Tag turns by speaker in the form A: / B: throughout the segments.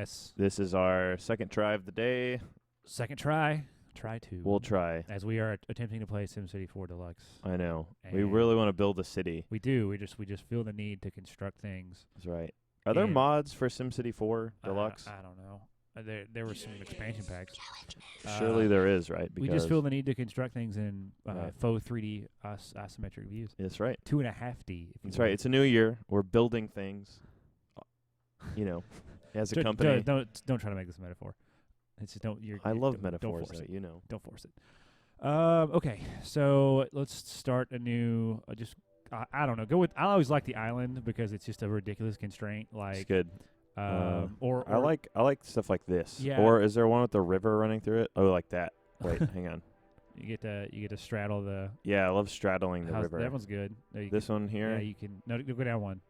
A: Yes.
B: This is our second try of the day.
A: Second try. Try two.
B: We'll try.
A: As we are attempting to play SimCity 4 Deluxe.
B: I know. We
A: And
B: really want to build a city.
A: We do. We just feel the need to construct things.
B: That's right. Are there
A: And
B: mods for SimCity 4 Deluxe?
A: I don't know. There were some expansion packs.
B: Surely there is, right?
A: We just feel the need to construct things in faux 3D asymmetric views.
B: That's right.
A: 2.5D.
B: That's right. It's a new year. We're building things. You know, as a company.
A: Don't try to make this a metaphor. It's just
B: I love
A: metaphors.
B: metaphors, you know.
A: Don't force it. Okay, so let's start a new. I don't know. Go with. I always like the island because it's just a ridiculous constraint. Like
B: It's good.
A: or
B: I like stuff like this.
A: Yeah.
B: Or is there one with the river running through it? Oh, like that. Wait, hang on.
A: You get to straddle the.
B: Yeah, I love straddling the river.
A: That one's good.
B: This one here.
A: Yeah, you can. No, go down one.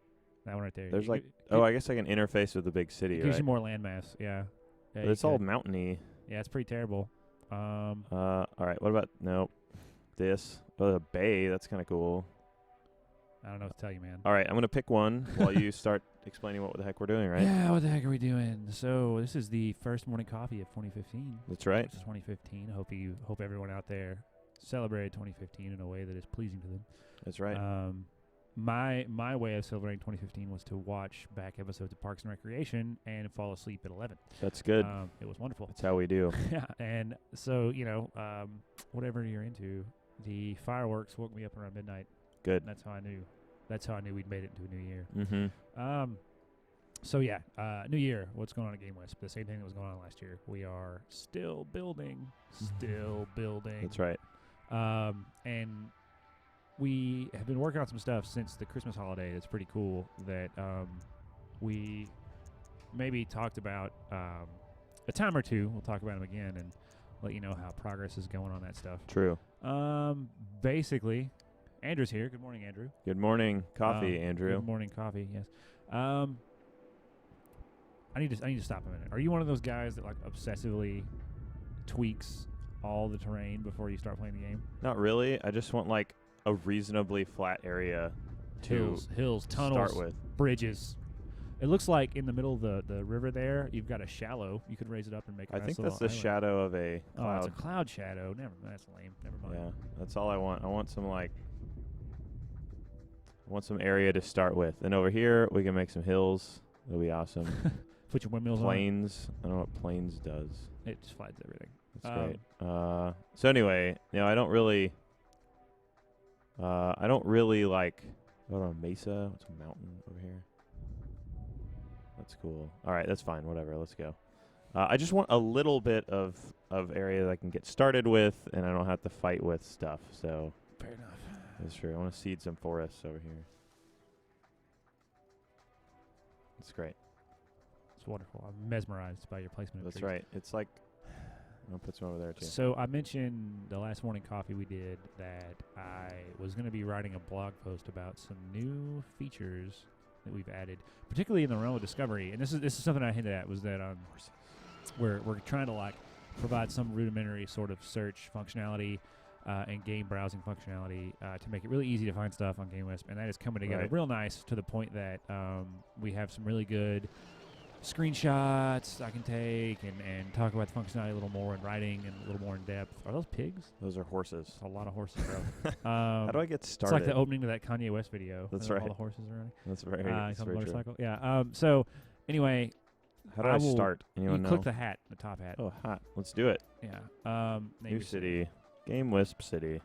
A: That one right there.
B: There's I guess I can interface with the big city,
A: gives
B: right?
A: you more landmass. Yeah.
B: But it's all mountainy.
A: Yeah, it's pretty terrible.
B: All right. What about this? Oh, the bay. That's kind of cool.
A: I don't know what to tell you, man.
B: All right, I'm gonna pick one while you start explaining what the heck we're doing, right?
A: Yeah, what the heck are we doing? So this is the first morning coffee of 2015.
B: That's right.
A: This is 2015. Hope everyone out there celebrated 2015 in a way that is pleasing to them.
B: That's right.
A: My way of celebrating 2015 was to watch back episodes of Parks and Recreation and fall asleep at 11.
B: That's good.
A: It was wonderful.
B: That's how we do.
A: Yeah, and so whatever you're into, the fireworks woke me up around midnight.
B: Good.
A: And that's how I knew we'd made it into a new year.
B: Mm-hmm.
A: So yeah, new year. What's going on at GameWisp? The same thing that was going on last year. We are still building.
B: That's right.
A: And we have been working on some stuff since the Christmas holiday that's pretty cool that we maybe talked about a time or two. We'll talk about them again and let you know how progress is going on that stuff.
B: True.
A: Basically, Andrew's here. Good morning, Andrew.
B: Good morning, coffee, Andrew.
A: Good morning, coffee. Yes. I need to stop a minute. Are you one of those guys that like obsessively tweaks all the terrain before you start playing the game?
B: Not really. I just want like a reasonably flat area to
A: hills, tunnels,
B: start with.
A: Bridges. It looks like in the middle of the river there, you've got a shallow. You could raise it up and make.
B: I think that's the
A: island.
B: shadow of a cloud.
A: Oh, it's a cloud shadow. That's lame. Never mind.
B: Yeah, that's all I want. I want some some area to start with, and over here we can make some hills. It'll be awesome.
A: Put your windmills
B: plains. I don't know what plains does.
A: It just flattens everything.
B: That's great. So anyway, I don't really like. Hold on, mesa. What's a mountain over here? That's cool. All right, that's fine. Whatever. Let's go. I just want a little bit of area that I can get started with, and I don't have to fight with stuff. So
A: fair enough.
B: That's true. I want to seed some forests over here. That's great.
A: It's wonderful. I'm mesmerized by your placement.
B: That's right. It's like I'll put some over there too.
A: So I mentioned the last morning coffee we did that I was going to be writing a blog post about some new features that we've added, particularly in the realm of discovery. And this is something I hinted at was that we're trying to like provide some rudimentary sort of search functionality and game browsing functionality to make it really easy to find stuff on GameWisp, and that is coming together real nice to the point that we have some really good screenshots I can take and talk about the functionality a little more in writing and a little more in depth. Are those pigs?
B: Those are horses.
A: That's a lot of horses, bro.
B: How do I get started?
A: It's like the opening to that Kanye West video.
B: That's right.
A: All the horses are running.
B: That's very
A: motorcycle.
B: true.
A: Yeah. So anyway,
B: how do I start? Anyone know?
A: Click the hat, the top hat.
B: Oh, hat. Let's do it.
A: Yeah.
B: New city. GameWisp City.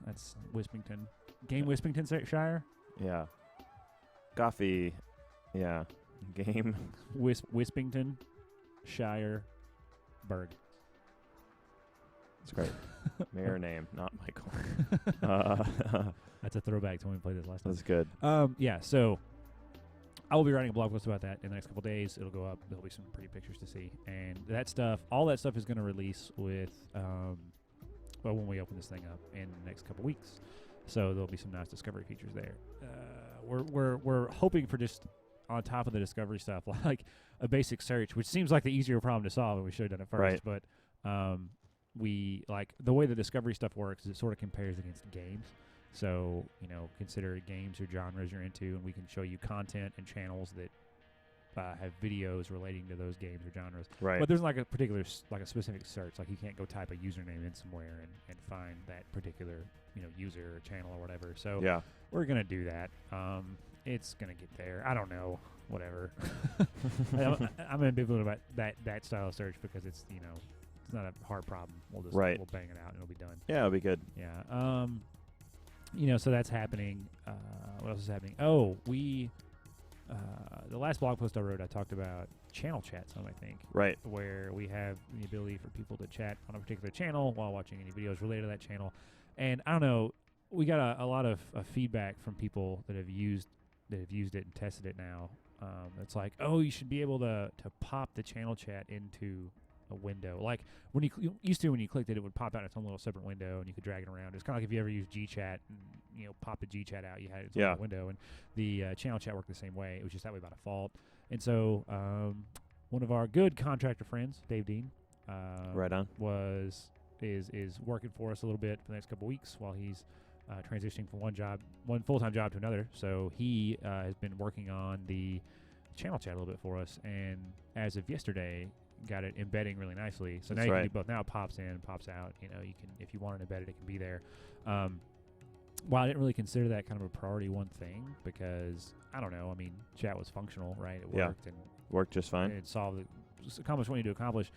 A: That's Wispington. GameWispington Shire?
B: Yeah. Coffee. Yeah. Game.
A: Wispington Shire Berg.
B: That's great. Mayor name, not Michael.
A: That's a throwback to when we played this last time.
B: That's good.
A: Yeah, so I will be writing a blog post about that in the next couple days. It'll go up. There'll be some pretty pictures to see. And all that stuff is going to release with when we open this thing up in the next couple weeks. So there'll be some nice discovery features there. We're hoping for just on top of the discovery stuff, like a basic search, which seems like the easier problem to solve, and we should have done it first.
B: Right.
A: But we like the way the discovery stuff works is it sort of compares against games. So, consider games or genres you're into, and we can show you content and channels that have videos relating to those games or genres.
B: Right.
A: But there's like a particular, like a specific search. Like you can't go type a username in somewhere and find that particular, user or channel or whatever. So
B: Yeah.
A: we're gonna do that. It's gonna get there. I don't know. Whatever. I'm ambivalent about that style of search because it's it's not a hard problem. We'll just
B: Right.
A: we'll bang it out and it'll be done.
B: Yeah, it'll be good.
A: Yeah. So that's happening. What else is happening? Oh, we the last blog post I wrote, I talked about channel chat some, I think.
B: Right.
A: Where we have the ability for people to chat on a particular channel while watching any videos related to that channel. And I don't know, we got a lot of feedback from people that have used it and tested it now. It's like, oh, you should be able to pop the channel chat into a window. Like when you used to, when you clicked it, it would pop out in its own little separate window, and you could drag it around. It's kind of like if you ever used GChat and pop the GChat out, you had its own little window, and the channel chat worked the same way. It was just that way by default. And so one of our good contractor friends, Dave Dean,
B: right on,
A: is working for us a little bit for the next couple weeks while he's transitioning from one full-time job to another. So he has been working on the channel chat a little bit for us, and as of yesterday, got it embedding really nicely. So
B: That's
A: now you
B: right.
A: can do both. Now it pops in, pops out. You can, if you want it embedded, it can be there. While I didn't really consider that kind of a priority one thing because I don't know. I mean, chat was functional, right? It worked and
B: worked just fine.
A: It accomplished what you need to accomplish.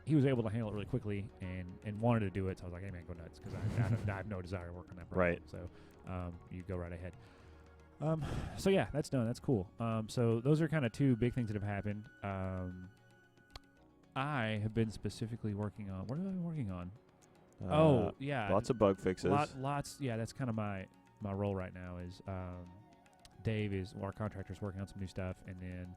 A: He was able to handle it really quickly and wanted to do it. So I was like, hey man, go nuts, because I have no desire to work on that problem.
B: Right.
A: So you go right ahead. So yeah, that's done. That's cool. So those are kind of two big things that have happened. I have been specifically working on. What have I been working on?
B: Lots of bug fixes.
A: Lots. Yeah, that's kind of my role right now. Is Dave is our contractor is working on some new stuff, and then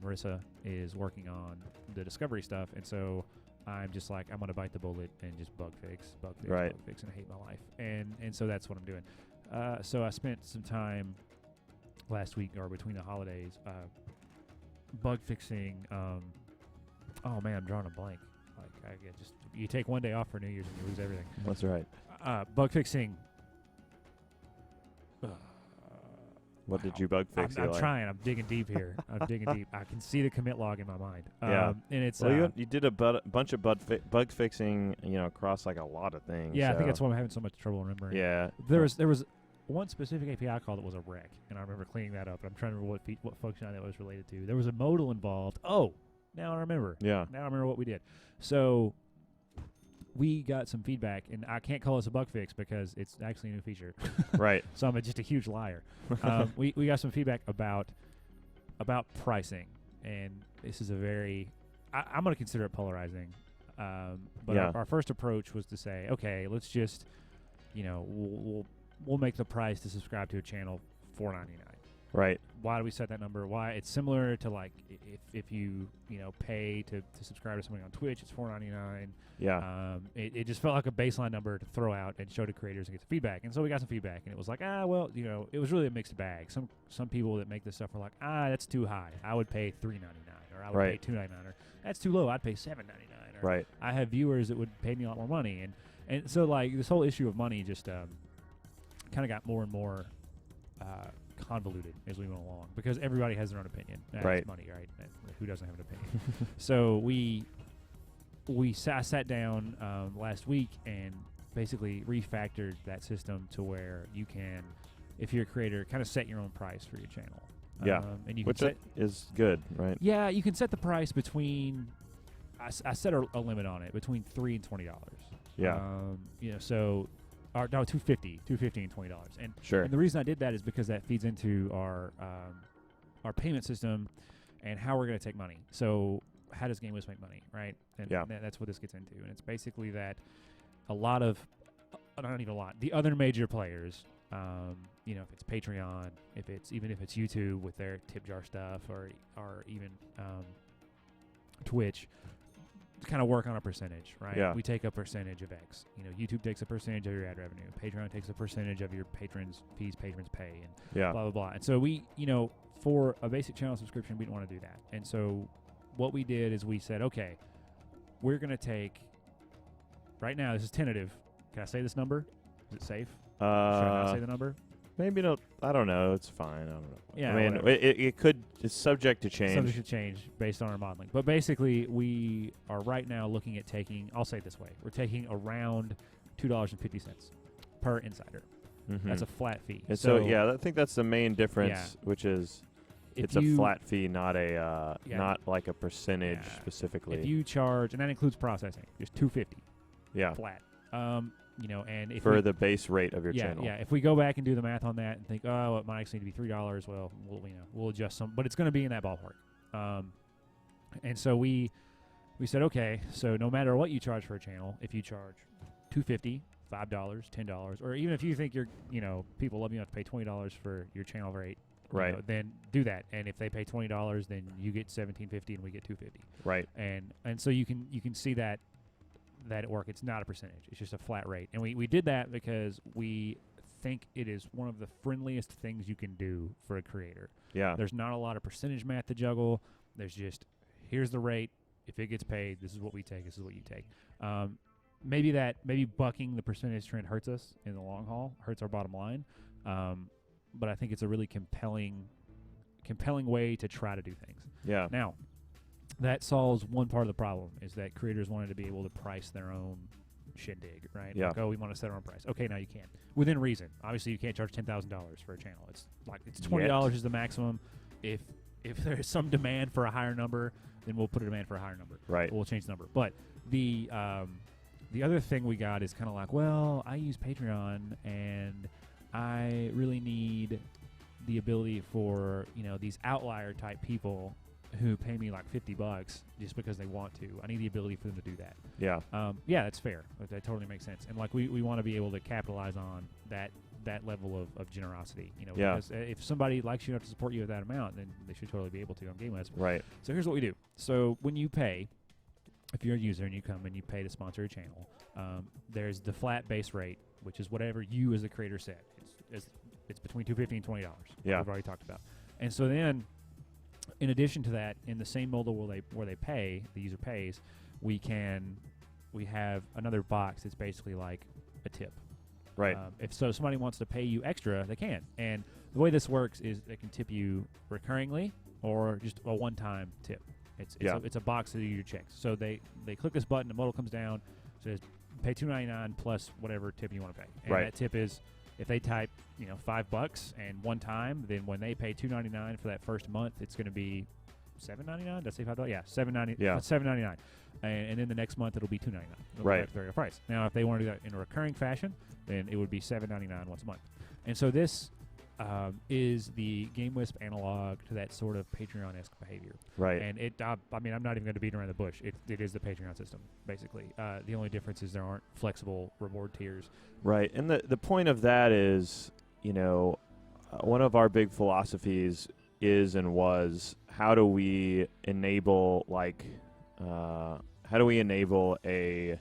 A: Marissa is working on the discovery stuff. And so I'm just like, I'm gonna bite the bullet and just bug fix,
B: right.
A: bug fix, and I hate my life. And so that's what I'm doing. So I spent some time last week or between the holidays bug fixing. Oh man, I'm drawing a blank. Like you take one day off for New Year's and you lose everything.
B: That's right.
A: Bug fixing.
B: What did you bug fix?
A: I'm trying. I'm digging deep here. I'm digging deep. I can see the commit log in my mind.
B: Yeah.
A: And it's
B: you did a bunch of bug fixing, across like a lot of things.
A: Yeah,
B: so.
A: I think that's why I'm having so much trouble remembering.
B: Yeah.
A: There was one specific API call that was a wreck, and I remember cleaning that up. And I'm trying to remember what functionality that was related to. There was a modal involved. Oh, now I remember.
B: Yeah.
A: Now I remember what we did. So we got some feedback, and I can't call this a bug fix because it's actually a new feature.
B: Right.
A: So I'm just a huge liar. We got some feedback about pricing, and this is a very I'm going to consider it polarizing. But our first approach was to say, okay, let's just we'll make the price to subscribe to a channel $4.99.
B: Right.
A: Why do we set that number? Why? It's similar to like if you pay to subscribe to something on Twitch, it's $4.99.
B: Yeah.
A: It just felt like a baseline number to throw out and show to creators and get the feedback. And so we got some feedback, and it was like, well, it was really a mixed bag. Some people that make this stuff were like, that's too high. I would pay $3.99, or I would pay $2.99, or that's too low. I'd pay $7.99.
B: Right.
A: I have viewers that would pay me a lot more money, and so like this whole issue of money just kind of got more and more convoluted as we went along, because everybody has their own opinion.
B: Right.
A: It's money, right? Who doesn't have an opinion? So I sat down last week and basically refactored that system to where you can, if you're a creator, kind of set your own price for your channel.
B: Yeah.
A: And you
B: Which
A: can
B: is good, right?
A: Yeah, you can set the price between. I set a limit on it between $3 and $20.
B: Yeah.
A: So. No, $2.50 and $20, and
B: sure.
A: And the reason I did that is because that feeds into our payment system and how we're going to take money. So how does GameWisp make money, right? And that's what this gets into, and it's basically that a lot of, not even a lot, the other major players, if it's Patreon, if it's YouTube with their tip jar stuff, or even Twitch. Kind of work on a percentage, right?
B: Yeah.
A: We take a percentage of X. YouTube takes a percentage of your ad revenue. Patreon takes a percentage of your patrons' fees, patrons pay, and blah blah blah. And so we, for a basic channel subscription, we didn't want to do that. And so what we did is we said, okay, we're gonna take. Right now, this is tentative. Can I say this number? Is it safe? Should I not say the number?
B: Maybe don't. I don't know. It's fine. I don't know.
A: Yeah,
B: I mean,
A: whatever.
B: it could. It's subject to change.
A: Subject to change based on our modeling. But basically, we are right now looking at taking, I'll say it this way, we're taking around $2.50 per insider.
B: Mm-hmm.
A: That's a flat fee.
B: And so yeah, I think that's the main difference, which is it's a flat fee, not a not like a percentage specifically.
A: If you charge, and that includes processing, just $2.50.
B: Yeah.
A: Flat. And if
B: for the base rate of your channel.
A: Yeah. If we go back and do the math on that and think, oh, it might actually need to be $3, well, we'll adjust some, but it's going to be in that ballpark. And so we said, okay, so no matter what you charge for a channel, if you charge $2.50, $5, $10, or even if you think people love you enough to pay $20 for your channel rate,
B: right?
A: Then do that. And if they pay $20, then you get $17.50 and we get $2.50.
B: Right.
A: And so you can see that at work. It's not a percentage. It's just a flat rate. And we did that because we think it is one of the friendliest things you can do for a creator.
B: Yeah.
A: There's not a lot of percentage math to juggle. There's just, here's the rate. If it gets paid, this is what we take. This is what you take. Maybe bucking the percentage trend hurts us in the long haul, hurts our bottom line. But I think it's a really compelling way to try to do things.
B: Yeah.
A: Now, that solves one part of the problem, is that creators wanted to be able to price their own shindig, right?
B: Yeah.
A: Like, oh, we want to set our own price. Okay, now you can. Within reason. Obviously, you can't charge $10,000 for a channel. It's $20 is the maximum. If there is some demand for a higher number, then we'll put a demand for a higher number.
B: Right.
A: We'll change the number. But the other thing we got is kind of like, well, I use Patreon, and I really need the ability for, these outlier type people who pay me like $50 just because they want to. I need the ability for them to do that.
B: Yeah.
A: Yeah, that's fair. That totally makes sense. And like we want to be able to capitalize on that level of generosity. Because if somebody likes you enough to support you at that amount, then they should totally be able to on GameWisp.
B: Right.
A: So here's what we do. So when you pay, if you're a user and you come and you pay to sponsor a channel, there's the flat base rate, which is whatever you as a creator set. It's between $2.50 and $20.
B: Yeah.
A: We've already talked about. And so then, in addition to that, in the same model where they pay, the user pays, we have another box that's basically like a tip.
B: Right.
A: If somebody wants to pay you extra, they can. And the way this works is they can tip you recurringly or just a one-time tip. It's a box that you do your checks. So they click this button, the modal comes down, says pay $2.99 plus whatever tip you want to pay. And that tip is, if they type $5 and one time, then when they pay $2.99 for that first month, it's going to be $7.99. Did I say $5? Yeah, $7.99. Yeah, $7.99. And then the next month it'll be $2.99.
B: Right.
A: That's the regular price. Now, if they want to do that in a recurring fashion, then it would be $7.99 once a month. And so this is the GameWisp analog to that sort of Patreon-esque behavior.
B: Right.
A: And I'm not even going to beat around the bush. It is the Patreon system, basically. The only difference is there aren't flexible reward tiers.
B: Right. And the point of that is, one of our big philosophies is and was, how do we enable a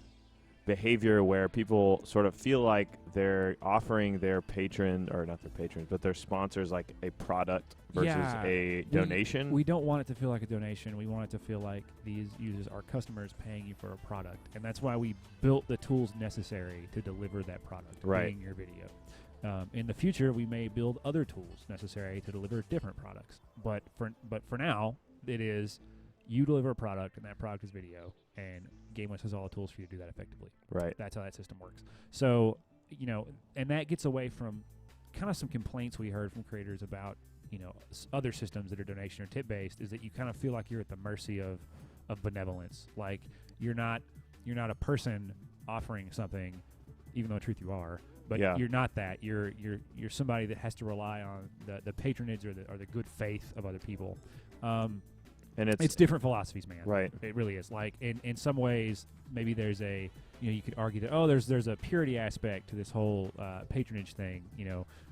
B: behavior where people sort of feel like they're offering their patron, or not their patrons, but their sponsors, like a product versus a donation?
A: We don't want it to feel like a donation. We want it to feel like these users are customers paying you for a product. And that's why we built the tools necessary to deliver that product, being your video. In the future, we may build other tools necessary to deliver different products. But for now, it is you deliver a product, and that product is video, and GameWisp has all the tools for you to do that effectively.
B: Right.
A: That's how that system works. So, and that gets away from kind of some complaints we heard from creators about, other systems that are donation or tip-based, is that you kind of feel like you're at the mercy of benevolence. Like, you're not a person offering something, even though in truth you are. But you're not that. You're somebody that has to rely on the patronage or the good faith of other people.
B: And
A: it's different philosophies, man.
B: Right.
A: It really is. Like, in some ways, maybe there's you could argue that, there's a purity aspect to this whole patronage thing,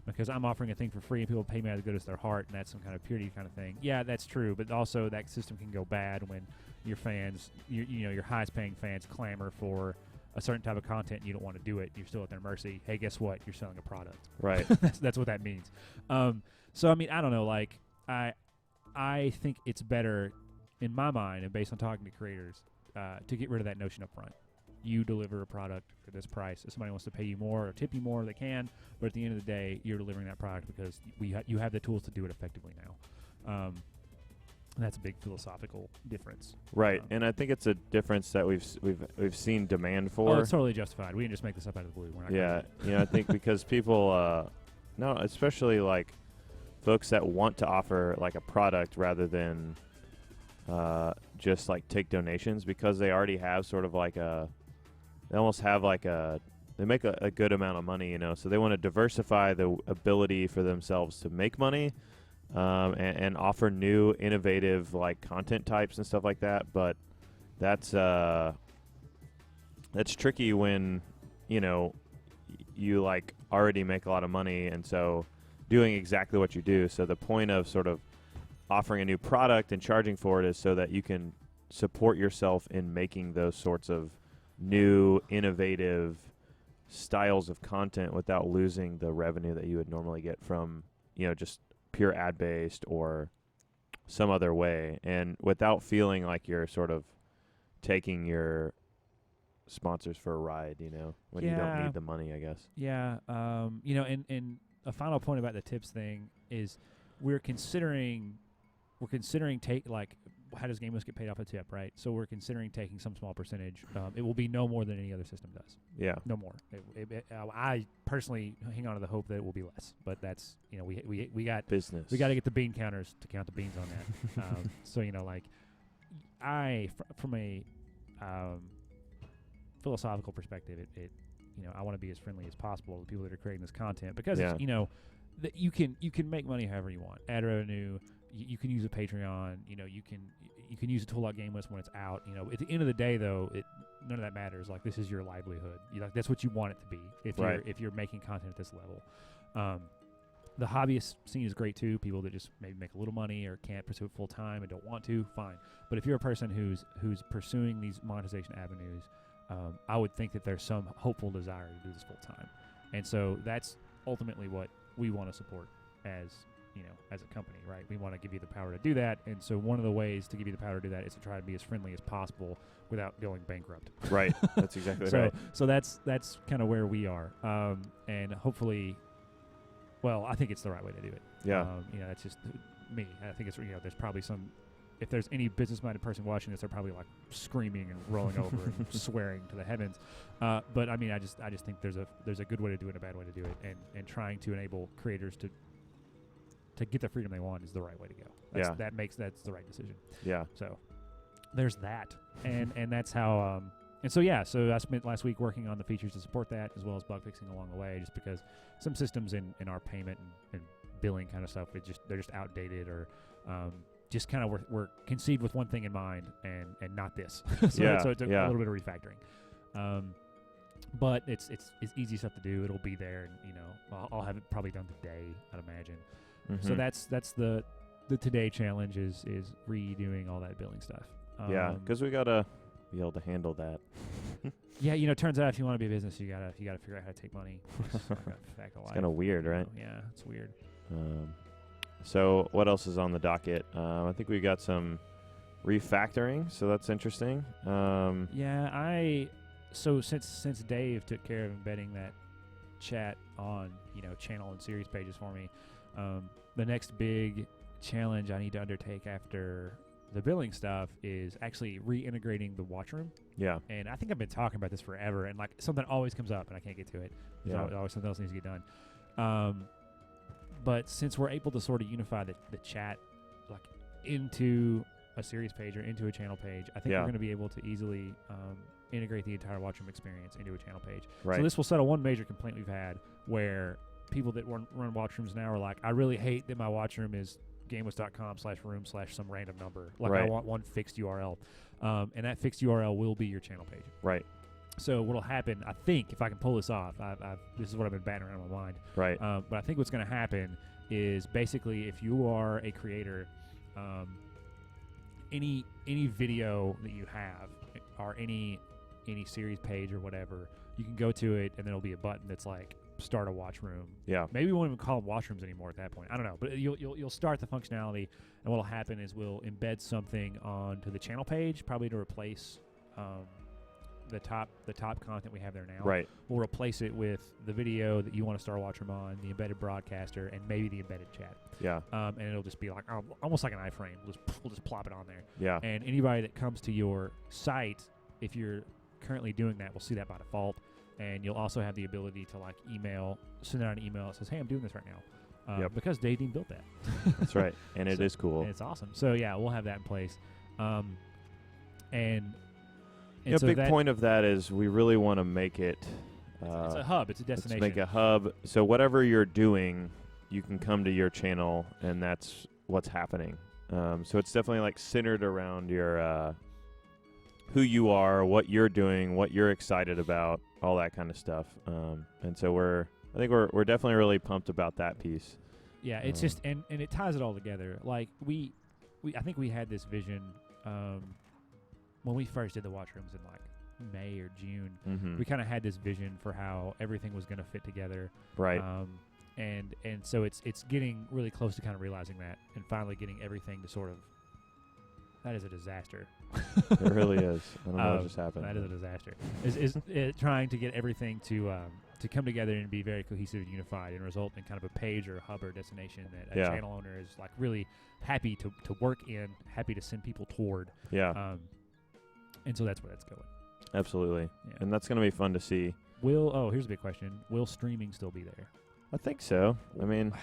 A: because I'm offering a thing for free and people pay me out of the goodness of their heart, and that's some kind of purity kind of thing. Yeah, that's true. But also that system can go bad when your fans, your highest paying fans clamor for a certain type of content and you don't want to do it. You're still at their mercy. Hey, guess what? You're selling a product.
B: Right.
A: That's what that means. So, I mean, I don't know. Like, I think it's better, in my mind, and based on talking to creators, to get rid of that notion up front. you deliver a product for this price. If somebody wants to pay you more or tip you more, they can. But at the end of the day, you're delivering that product because you have the tools to do it effectively now. And that's a big philosophical difference.
B: Right, and I think it's a difference that we've seen demand for.
A: Oh, it's totally justified. We didn't just make this up out of the blue. We're not
B: Yeah,
A: crazy.
B: I think because people, no, especially like folks that want to offer like a product rather than just like take donations, because they already have sort of like they almost have like they make a good amount of money, so they want to diversify the ability for themselves to make money. And offer new innovative like content types and stuff like that, but that's tricky when you like already make a lot of money, and so doing exactly what you do. So the point of sort of offering a new product and charging for it is so that you can support yourself in making those sorts of new innovative styles of content without losing the revenue that you would normally get from just pure ad-based or some other way, and without feeling like you're sort of taking your sponsors for a ride, when you don't need the money, I guess.
A: Yeah. And a final point about the tips thing is we're considering how does GameWisp get paid off a tip, right? So we're considering taking some small percentage. It will be no more than any other system does.
B: Yeah.
A: No more. I personally hang on to the hope that it will be less, but that's we got
B: business.
A: We got to get the bean counters to count the beans on that. So from a philosophical perspective, I want to be as friendly as possible to the people that are creating this content, because that you can make money however you want. Ad revenue. You can use a Patreon. You can use a tool like GameWisp when it's out. At the end of the day, though, none of that matters. Like, this is your livelihood. That's what you want it to be if you're making content at this level. The hobbyist scene is great too. People that just maybe make a little money or can't pursue it full time and don't want to, fine. But if you're a person who's pursuing these monetization avenues, I would think that there's some hopeful desire to do this full time, and so that's ultimately what we want to support as a company, right? We want to give you the power to do that, and so one of the ways to give you the power to do that is to try to be as friendly as possible without going bankrupt.
B: Right. That's exactly right.
A: So that's kind of where we are, and hopefully, well, I think it's the right way to do it.
B: Yeah.
A: That's just me. I think it's there's probably if there's any business-minded person watching this, they're probably like screaming and rolling over and swearing to the heavens. But I mean, I just think there's a good way to do it and a bad way to do it, and trying to enable creators to get the freedom they want is the right way to go. That's the right decision.
B: Yeah.
A: So there's that, and that's how. So I spent last week working on the features to support that, as well as bug fixing along the way, just because some systems in our payment and billing kind of stuff, they're just outdated, or just kind of were conceived with one thing in mind and not this. So it took a little bit of refactoring. But it's easy stuff to do. It'll be there, and I'll have it probably done today, I'd imagine.
B: Mm-hmm.
A: So that's the today challenge is redoing all that billing stuff.
B: Because we gotta be able to handle that.
A: It turns out if you want to be a business, you gotta figure out how to take money. It's
B: kind of weird, right?
A: Yeah, it's weird.
B: So what else is on the docket? I think we got some refactoring, so that's interesting.
A: So since Dave took care of embedding that chat on channel and series pages for me, the next big challenge I need to undertake after the billing stuff is actually reintegrating the watchroom.
B: Yeah.
A: And I think I've been talking about this forever, and like something always comes up and I can't get to it. There's always something else needs to get done. But since we're able to sort of unify the chat like into a series page or into a channel page, I think we're going to be able to easily integrate the entire watchroom experience into a channel page.
B: Right.
A: So this will settle one major complaint we've had, where people that run watchrooms now are like, I really hate that my watchroom is GameWisp.com/room/some random number. Like, I want one fixed URL. And that fixed URL will be your channel page.
B: Right.
A: So what'll happen, I think, if I can pull this off, this is what I've been batting around in my mind.
B: Right.
A: But I think what's going to happen is basically, if you are a creator, any video that you have, or any series page or whatever, you can go to it, and then there'll be a button that's like start a watch room.
B: Yeah.
A: Maybe we won't even call them watch rooms anymore at that point. I don't know, but you'll start the functionality, and what'll happen is we'll embed something onto the channel page, probably to replace the top content we have there now.
B: Right.
A: We'll replace it with the video that you want to start watching them on, the embedded broadcaster, and maybe the embedded chat.
B: Yeah.
A: And it'll just be like almost like an iframe. We'll just plop it on there.
B: Yeah.
A: And anybody that comes to your site, if you're currently doing that, will see that by default. And you'll also have the ability to like send out an email that says, "Hey, I'm doing this right now," because Dave Dean built that.
B: That's right, and it is cool.
A: And it's awesome. So yeah, we'll have that in place. And
B: a
A: so
B: big point of that is we really want to make it.
A: It's a hub. It's a destination.
B: Let's make a hub. So whatever you're doing, you can come to your channel, and that's what's happening. So it's definitely like centered around your who you are, what you're doing, what you're excited about, all that kind of stuff. And so I think we're definitely really pumped about that piece.
A: Yeah, it's just and it ties it all together. Like I think we had this vision when we first did the watch rooms in like May or June.
B: Mm-hmm.
A: We kind of had this vision for how everything was going to fit together.
B: Right.
A: And so it's getting really close to kind of realizing that and finally getting everything to sort of. That is a disaster.
B: It really is. I don't know what just happened.
A: That is a disaster. Is trying to get everything to come together and be very cohesive and unified and result in kind of a page or a hub or destination that a channel owner is like really happy to work in, happy to send people toward.
B: Yeah.
A: And so that's where that's going.
B: Absolutely.
A: Yeah.
B: And that's going to be fun to see.
A: Here's a big question. Will streaming still be there?
B: I think so. I mean,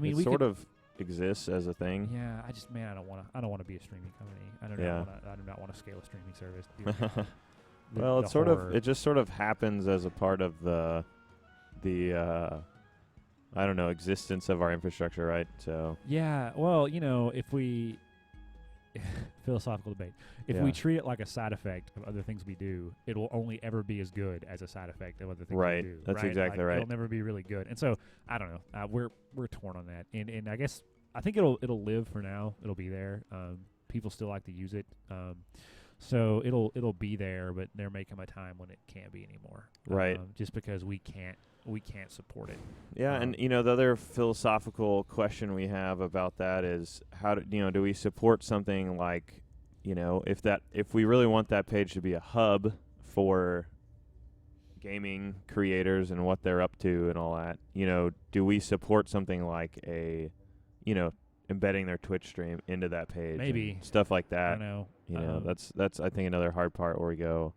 A: we
B: sort of exists as a thing.
A: Yeah, I don't want to be a streaming company. I do not want to scale a streaming service.
B: Well, it just sort of happens as a part of the I don't know, existence of our infrastructure, right? So
A: yeah, well, if we philosophical debate, if we treat it like a side effect of other things we do, it will only ever be as good as a side effect of other things we do.
B: That's
A: right?
B: exactly right.
A: It'll never be really good, and so I don't know. We're torn on that, and I think it'll live for now. It'll be there. People still like to use it. So it'll be there, but there may come a time when it can't be anymore.
B: Right.
A: Just because we can't support it.
B: Yeah, and the other philosophical question we have about that is how do we support something like, if we really want that page to be a hub for gaming creators and what they're up to and all that, do we support something like embedding their Twitch stream into that page?
A: Maybe.
B: Stuff like that.
A: I know.
B: That's I think another hard part where we go.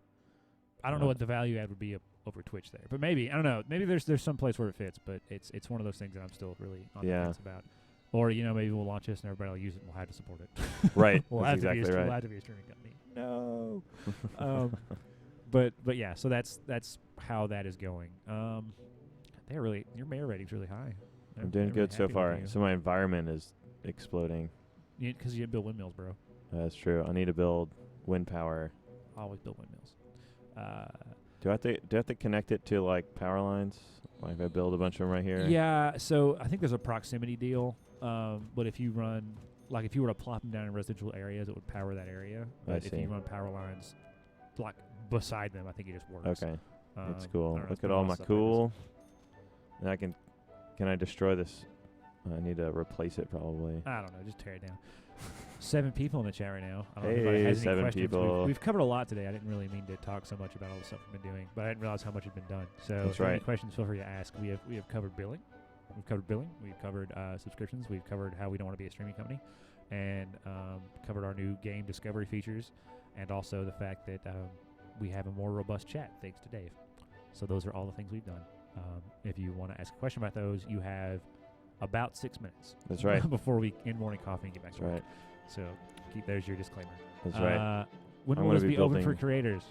A: I don't know what the value add would be over Twitch there, but maybe I don't know. Maybe there's some place where it fits, but it's one of those things that I'm still really on the fence about. Or maybe we'll launch this and everybody will use it and we'll have to support it.
B: Right.
A: We'll have to be a streaming company. No. But yeah, so that's how that is going. Your mayor rating's really high.
B: I'm doing
A: They're
B: good
A: really
B: so
A: happy
B: far.
A: with you.
B: So my environment is exploding.
A: Because you didn't build windmills, bro.
B: That's true. I need to build wind power.
A: Always build windmills.
B: Do I have to connect it to like power lines? Like if I build a bunch of them right here?
A: Yeah, so I think there's a proximity deal. But if you were to plop them down in residential areas, it would power that area. But if you run power lines like beside them, I think it just works.
B: Okay. That's cool.
A: Know,
B: Look at all my cool. And can I destroy this? I need to replace it probably.
A: I don't know. Just tear it down. 7 people in the chat right now. I don't know if
B: Hey,
A: anybody has any
B: 7
A: questions.
B: people.
A: We've covered a lot today. I didn't really mean to talk so much about all the stuff we've been doing, but I didn't realize how much had been done. So
B: That's
A: if you have any
B: right.
A: questions, feel free to ask. We have covered billing. We've covered billing. We've covered subscriptions. We've covered how we don't want to be a streaming company, and covered our new game discovery features, and also the fact that we have a more robust chat thanks to Dave. So those are all the things we've done. If you want to ask a question about those, you have about 6 minutes.
B: That's right.
A: Before we end morning coffee and get back
B: That's
A: to work.
B: right.
A: So there's your disclaimer.
B: That's right.
A: When
B: I'm
A: will
B: gonna
A: this
B: be
A: be open for
B: building-
A: creators?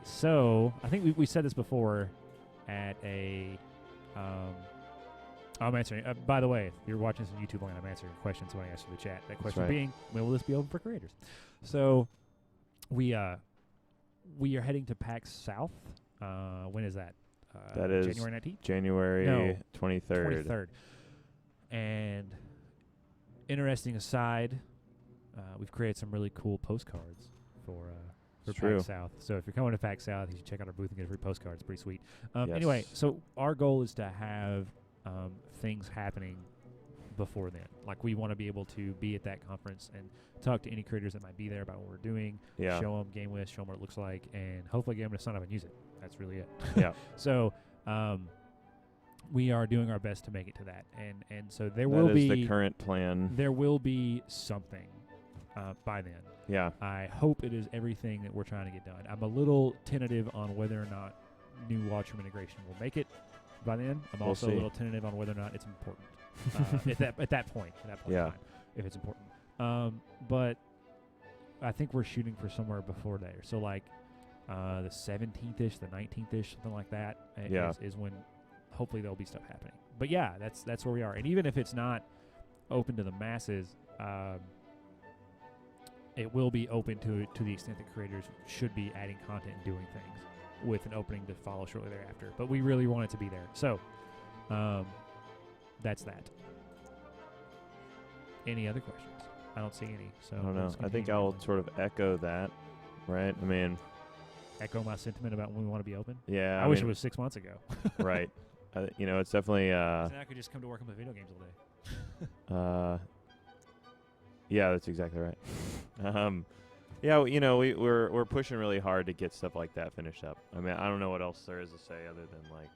A: So I think we said this before at a. I'm answering. By the way, if you're watching this on YouTube land, I'm answering a question somebody asked in the chat. That question
B: right.
A: being, when will this be open for creators? So we are heading to PAX South. When is that?
B: That is
A: January 19th?
B: January 23rd.
A: 23rd. And interesting aside, we've created some really cool postcards for
B: True.
A: PAX South. So if you're coming to PAX South, you should check out our booth and get a free postcard. It's pretty sweet.
B: Yes.
A: Anyway, so our goal is to have things happening before then. Like, we want to be able to be at that conference and talk to any creators that might be there about what we're doing,
B: Yeah.
A: show them GameWisp, show them what it looks like, and hopefully get them to sign up and use it. That's really it.
B: Yeah.
A: So we are doing our best to make it to that. And so there
B: That
A: will
B: is
A: be
B: the current plan.
A: there will be something by then.
B: Yeah.
A: I hope it is everything that we're trying to get done. I'm a little tentative on whether or not new Watchroom integration will make it by then. I'm
B: We'll
A: also
B: see.
A: a little tentative on whether or not it's important at that point
B: Yeah.
A: in time, if it's important. But I think we're shooting for somewhere before there. So like the 17th-ish, the 19th-ish, something like that
B: Yeah.
A: is when hopefully there'll be stuff happening. But yeah, that's where we are. And even if it's not open to the masses, it will be open to the extent that creators should be adding content and doing things, with an opening to follow shortly thereafter. But we really want it to be there. So that's that. Any other questions? I don't see any. So
B: I don't
A: we'll
B: know.
A: just
B: I think
A: continue
B: I'll
A: going.
B: sort of echo that, right? I mean,
A: Echo my sentiment about when we want to be open.
B: yeah.
A: I wish
B: mean,
A: it was 6 months ago.
B: right. It's definitely.
A: So now I could just come to work and play video games all day.
B: Yeah, that's exactly right. Yeah, we're pushing really hard to get stuff like that finished up. I mean, I don't know what else there is to say other than like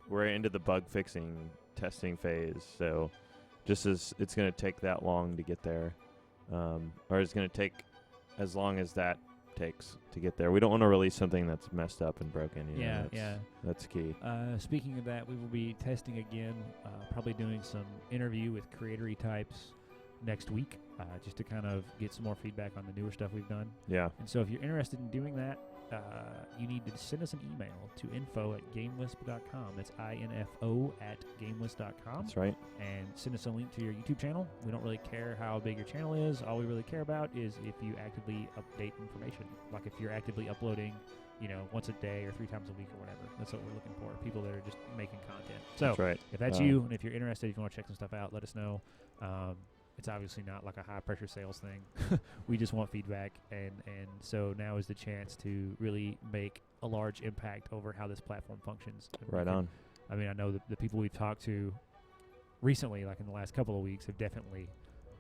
B: we're into the bug fixing testing phase, so just as it's going to take that long to get there, or it's going to take as long as that takes to get there. We don't want to release something that's messed up and broken. That's key.
A: Speaking of that, we will be testing again, probably doing some interview with creatory types next week, just to kind of get some more feedback on the newer stuff we've done.
B: Yeah.
A: And so if you're interested in doing that, you need to send us an email to info@gamewisp.com. That's info@gamewisp.com.
B: That's right.
A: And send us a link to your YouTube channel. We don't really care how big your channel is. All we really care about is if you actively update information. Like if you're actively uploading, once a day or 3 times a week or whatever. That's what we're looking for. People that are just making content. So
B: That's right.
A: if that's you, and if you're interested, if you want to check some stuff out, let us know. It's obviously not like a high-pressure sales thing. We just want feedback, and so now is the chance to really make a large impact over how this platform functions.
B: Right on.
A: I mean, I know the people we've talked to recently, like in the last couple of weeks, have definitely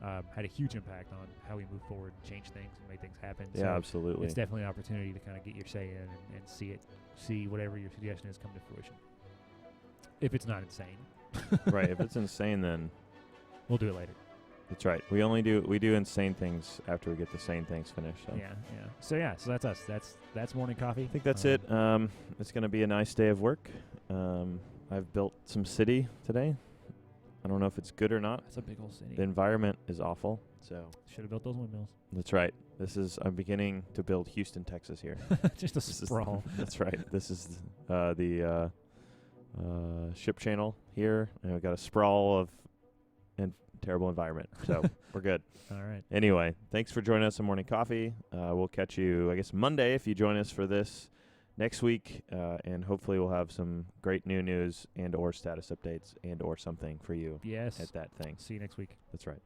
A: had a huge impact on how we move forward, change things, and make things happen.
B: Yeah,
A: so
B: absolutely.
A: it's definitely an opportunity to kind of get your say in and see whatever your suggestion is come to fruition. If it's not insane.
B: Right. If it's insane, then
A: We'll do it later.
B: that's right. We do insane things after we get the sane things finished. So.
A: So that's us. That's morning coffee.
B: I think that's it. It's going to be a nice day of work. I've built some city today. I don't know if it's good or not.
A: That's a big old city.
B: The environment is awful. So
A: Should have built those windmills.
B: that's right. I'm beginning to build Houston, Texas here.
A: Just a sprawl.
B: That's right. This is the ship channel here, and we've got a sprawl of terrible environment. So we're good.
A: All right.
B: Anyway, thanks for joining us on Morning Coffee. We'll catch you, I guess, Monday if you join us for this next week, and hopefully we'll have some great new news and or status updates and or something for you
A: Yes.
B: at that thing.
A: See you next week.
B: That's right.